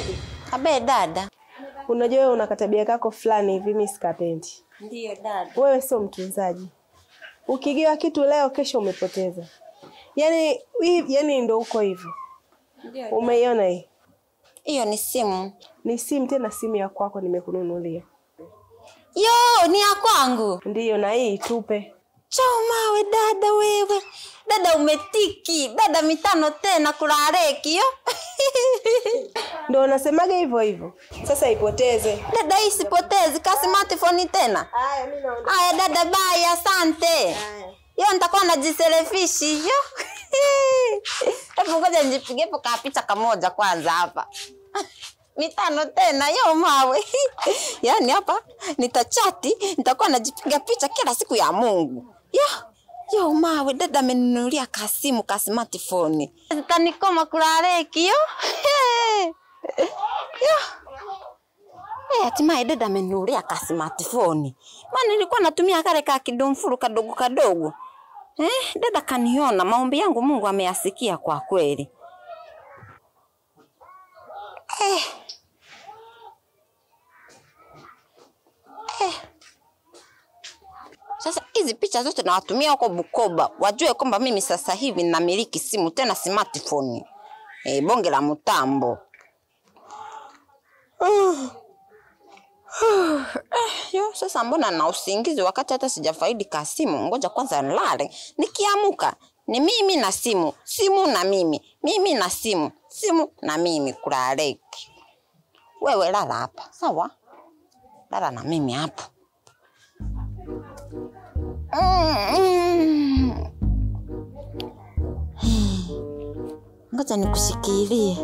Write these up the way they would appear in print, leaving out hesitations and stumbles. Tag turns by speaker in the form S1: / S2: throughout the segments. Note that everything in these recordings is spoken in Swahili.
S1: Ebi.
S2: Abe dada.
S1: Unajua wewe una katabia kako fulani hivi mimi sikapendi.
S2: Ndio dada.
S1: Wewe sio mtunzaji. Ukigiwa kitu leo kesho umepoteza. Yaani ndio uko hivyo.
S2: Ndio.
S1: Umeiona hii?
S2: Hiyo ni simu.
S1: Ni simu, tena simu ya kwako nimekununulia.
S2: Yo, ni ya kwangu.
S1: Ndio, na hii tupe.
S2: Choma we dada wewe. Dada umetiki. Dada 5 tena kulareki yo.
S1: Ndio unasemaga hivyo hivyo. Sasa ipoteze.
S2: Dada hii sipotezi, ka smartphone tena.
S1: Haya mimi naondoka.
S2: Haya dada bye, asante.
S1: Haya.
S2: Yo nitakuwa najiselefishi yo. Hebu ngoja nijipige kwa picha kamoja kwanza hapa. 5 tena yo mawe. Yaani hapa nitachati, nitakuwa najipiga picha kila siku ya Mungu. Yo mawe dada amenunulia kasimu ka smartphone. Nitanikoma kulareki yo. Yo. Hatimaye dada amenunulia ka smartphone. Maana nilikuwa natumia kale ka kidomfuru kadogo. Dada kaniona, maombi yangu Mungu ameyasikia kwa kweli. Sasa hizi picha zote nawatumia huko Bukoba. Wajue kwamba mimi sasa hivi namiliki simu tena smartphone. Bonge la mtambo. Yo, sasa mbona na usingizi wakati hata sijafaidi ka simu? Ngoja kwanza nilale. Nikiamuka ni mimi na simu, simu na mimi, mimi na simu, simu na mimi kulaleki. Wewe lala hapa, sawa? Lala na mimi hapa. Ngoja nikushikilie.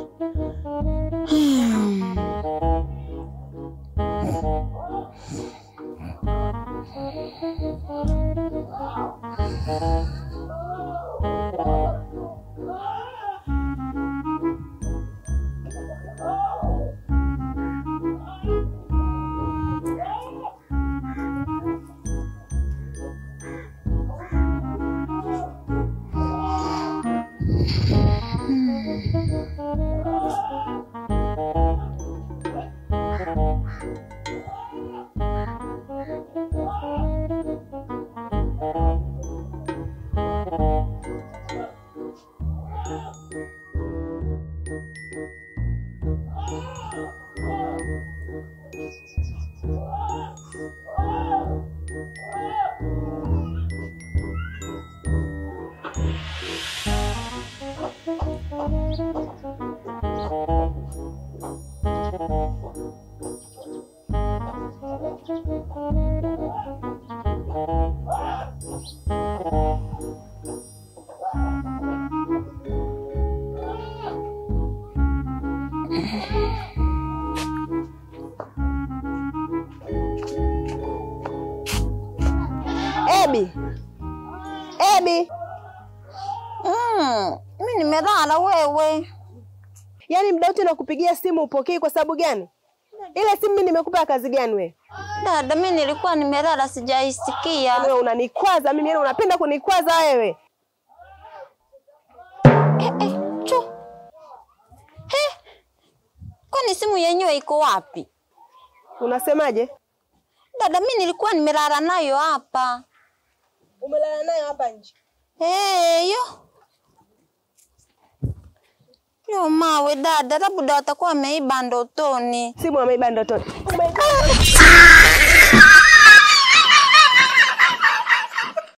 S1: Ebi.
S2: Mimi nimelala wewe.
S1: Yaani muda wote nakupigia simu upokei kwa sababu gani? Ile simu mimi nimekupa kazi gani wewe?
S2: Dada mimi nilikuwa nimelala sijaisikia.
S1: Wewe unanikwaza mimi, yaani unapenda kunikwaza wewe.
S2: Chu. Kwani simu yenyewe iko wapi?
S1: Unasemaje?
S2: Dada mimi nilikuwa nimelala nayo hapa.
S1: Umelala nayo hapa nje?
S2: Yo mawe dada, labda watakuwa wameiba ndotoni.
S1: Simu wameiba ndotoni.